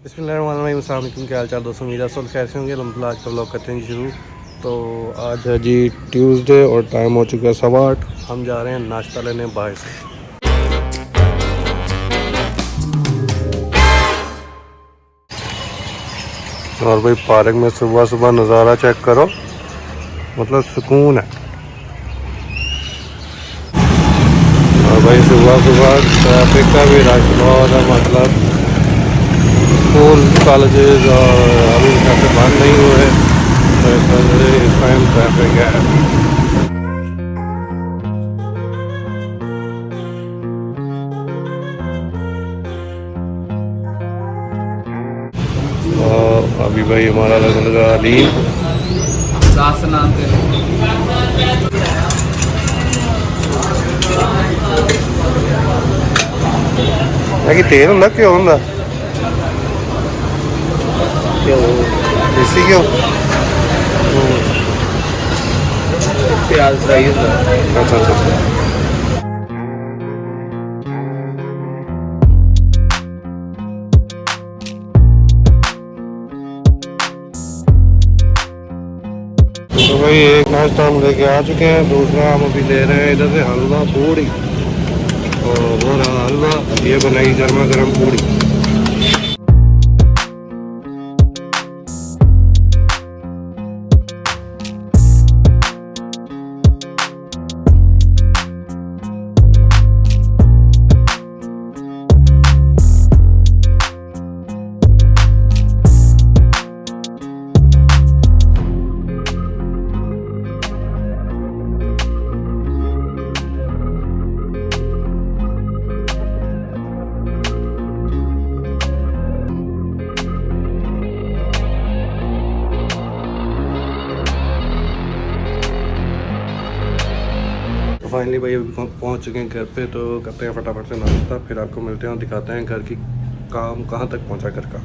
बिस्मिल्लाहिर्रहमानिर्रहीम। क्या हाल चाल दोस्तों, उम्मीद है सब खैर से होंगे। अलहम्दुलिल्लाह आज का व्लॉग करते हैं शुरू। तो आज है जी ट्यूसडे और टाइम हो चुका है 8:15। हम जा रहे हैं नाश्ता लेने बाहर से। और भाई पार्क में सुबह सुबह नज़ारा चेक करो, मतलब सुकून है। और भाई सुबह सुबह ट्रैफिक का भी रश बहुत है, मतलब स्कूल कॉलेजेस और अभी कैसे बंद नहीं हुए, तो इस टाइम ट्रैफिक है। अभी भाई हमारा लगने लगा अलीम। कि तेल होंगे क्यों होंगे देसी क्यों प्याज फ्राई होता है। अच्छा अच्छा अच्छा। तो भाई एक नाश्ता हम लेके आ चुके हैं, दूसरा हम अभी ले रहे हैं इधर से हलवा पूड़ी। और वो रहा हलवा, ये बनाई गर्मा गर्म पूड़ी। फाइनली भाई अभी पहुंच चुके हैं घर पे, तो करते हैं फटाफट से नाश्ता, फिर आपको मिलते हैं और दिखाते हैं घर की काम कहां तक पहुंचा घर का।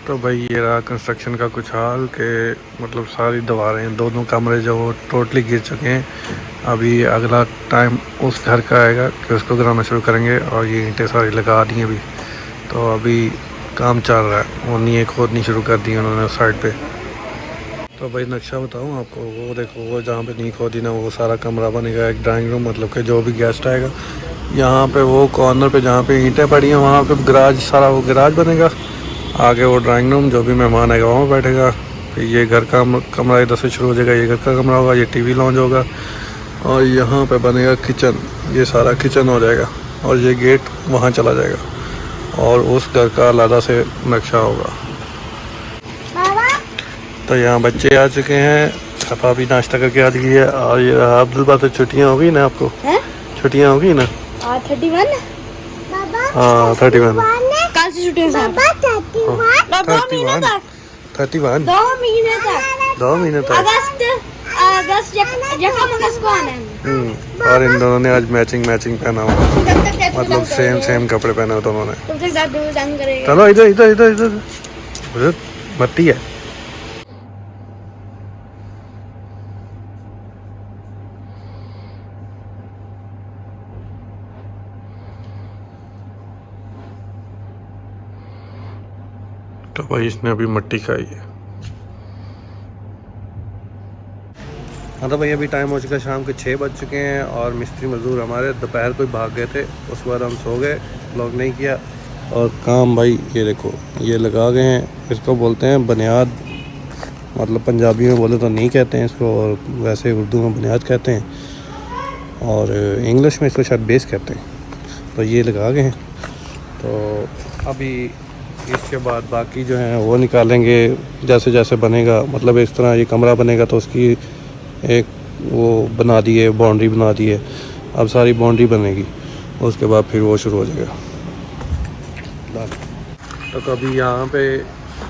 तो भाई ये रहा कंस्ट्रक्शन का कुछ हाल के, मतलब सारी दीवारें, दोनों कमरे जो टोटली गिर चुके हैं। अभी अगला टाइम उस घर का आएगा कि उसको गिराना शुरू करेंगे, और ये ईंटें सारी लगा दी हैं अभी। तो अभी काम चल रहा है, वो नींव खोदनी शुरू कर दी उन्होंने उस साइड पे। तो भाई नक्शा बताऊँ आपको, वो देखो वो जहाँ पे नींव खोदी ना, वो सारा कमरा बनेगा एक ड्राइंग रूम, मतलब कि जो भी गेस्ट आएगा यहाँ पे, वो कॉर्नर पे जहाँ पे ईंटें पड़ी हैं वहाँ पे गराज, सारा वो गराज बनेगा। आगे वो ड्राइंग रूम, जो भी मेहमान आएगा वहाँ बैठेगा। फिर ये घर का कमरा इधर से शुरू हो जाएगा, ये घर का कमरा होगा, ये टीवी लॉन्च होगा, और यहाँ पे बनेगा किचन। ये सारा किचन हो जाएगा, और ये गेट वहाँ चला जाएगा, और उस घर का अलग से नक्शा होगा। तो यहाँ बच्चे आ चुके हैं, सफ़ा भी नाश्ता करके आ चुकी है। और ये अब्दुल बात, छुट्टियाँ हो गई ना आपको? छुट्टियाँ हो गई ना? 31। हाँ 31। कल से छुट्टियां 31 2 महीने तक 2 महीने तक। अगस्त को आना है। और इन दोनों ने आज मैचिंग पहना हुआ, मतलब सेम कपड़े पहने हुए दोनों ने। चलो इधर इधर इधर इधर मत्ती है। तो भाई इसने अभी मट्टी खाई है। हाँ तो भाई अभी टाइम हो चुका है, शाम के 6 बज चुके हैं, और मिस्त्री मजदूर हमारे दोपहर को ही भाग गए थे। उसके बाद हम सो गए, व्लॉग नहीं किया। और काम भाई ये देखो, ये लगा गए हैं, इसको बोलते हैं बुनियाद, मतलब पंजाबी में बोले तो नहीं कहते हैं इसको, और वैसे उर्दू में बुनियाद कहते हैं, और इंग्लिश में इसको शायद बेस कहते हैं। तो ये लगा गए हैं। तो अभी इसके बाद बाकी जो हैं वो निकालेंगे जैसे जैसे बनेगा, मतलब इस तरह ये कमरा बनेगा तो उसकी एक वो बना दी है, बाउंड्री बना दी है। अब सारी बाउंड्री बनेगी, उसके बाद फिर वो शुरू हो जाएगा। तो कभी यहाँ पे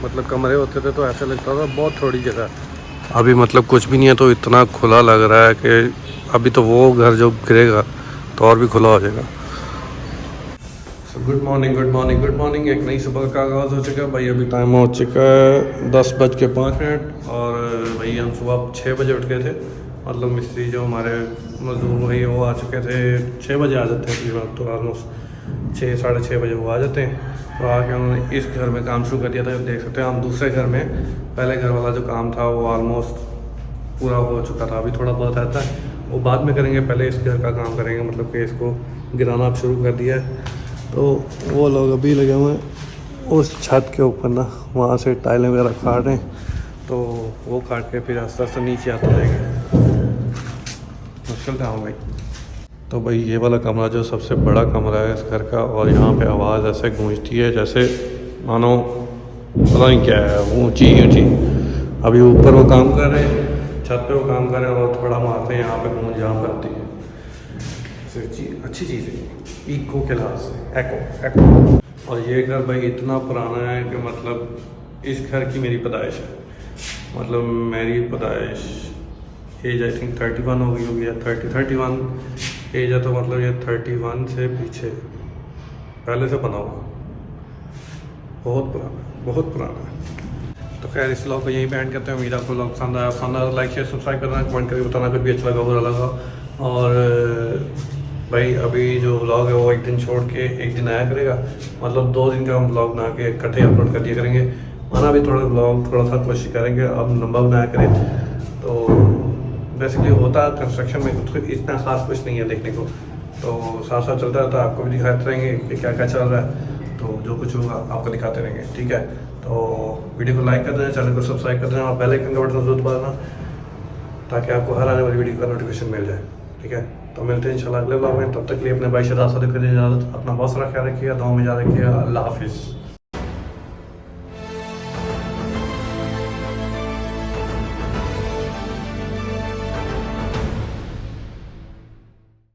मतलब कमरे होते थे तो ऐसा लगता था बहुत थोड़ी जगह, अभी मतलब कुछ भी नहीं है, तो इतना खुला लग रहा है कि अभी तो वो घर जो गिरेगा तो और भी खुला हो जाएगा। Good morning. एक नई सुबह का आगाज़ हो चुका है भाई। अभी टाइम हो चुका है 10:05, और भाई हम सुबह 6 बजे उठ गए थे। मतलब मिस्त्री जो हमारे मजदूर भाई वो आ चुके थे 6 बजे आ जाते हैं तो ऑलमोस्ट। 6 साढ़े 6 बजे वो आ जाते हैं। तो आके उन्होंने इस घर में काम शुरू कर दिया था। देख सकते हैं हम दूसरे घर में, पहले घर वाला जो काम था वो ऑलमोस्ट पूरा हो चुका था, अभी थोड़ा बहुत रहता है वो बाद में करेंगे, पहले इस घर का काम करेंगे। मतलब कि इसको गिराना अब शुरू कर दिया है। तो वो लोग अभी लगे हुए हैं उस छत के ऊपर ना, वहाँ से टाइलें वगैरह काट रहे हैं। तो वो काट के फिर आस्ते आस्ते नीचे आते रहेंगे। मुश्किल था भाई। तो भाई ये वाला कमरा जो सबसे बड़ा कमरा है इस घर का, और यहाँ पे आवाज़ ऐसे गूंजती है जैसे मानो पता नहीं क्या है, ऊँची ऊँची। अभी ऊपर वो काम कर रहे हैं, छत पे वो काम कर रहे हैं और थोड़ा मारते हैं, यहाँ पे गूंज यहाँ करती है। अच्छी चीज़ है इको के लिहाज से, एको। और ये घर भाई इतना पुराना है कि मतलब इस घर की मेरी पैदाइश है, मतलब मेरी पैदाइश एज आई थिंक 31 हो गई होगी या 31 एज है। तो मतलब ये 31 से पीछे पहले से बना हुआ, बहुत पुराना है। तो खैर इस व्लॉग को यहीं पे एंड करते हैं। उम्मीद आपको व्लॉग पसंद आया लाइक शेयर सब्सक्राइब करना, कमेंट करके बताना कुछ भी अच्छा लगा बुरा लगा। और भाई अभी जो व्लॉग है वो एक दिन छोड़ के एक दिन आया करेगा, मतलब 2 दिन का हम व्लॉग बना के इकट्ठे अपलोड कर दिया करेंगे। आना भी थोड़ा व्लॉग थोड़ा सा कोशिश करेंगे अब लंबा बनाया करें। तो बेसिकली होता है कंस्ट्रक्शन में कुछ इतना ख़ास कुछ नहीं है देखने को, तो साथ साथ चलता रहता है, आपको भी दिखाते रहेंगे कि क्या क्या चल रहा है। तो जो कुछ होगा आपको दिखाते रहेंगे, ठीक है। तो वीडियो को लाइक कर देना, चैनल को सब्सक्राइब कर देना और बेल आइकन का बटन जरूर दबाना ताकि आपको हर आने वाली वीडियो का नोटिफिकेशन मिल जाए, ठीक है। तो मिलते हैं इंशाल्लाह अगले व्लॉग में। तब तक के लिए अपने भाई शहजाद सादिक को इजाज़त, अपना बहुत सारा ख्याल रखिएगा, दुआ में याद रखिएगा। अल्लाह हाफिज़।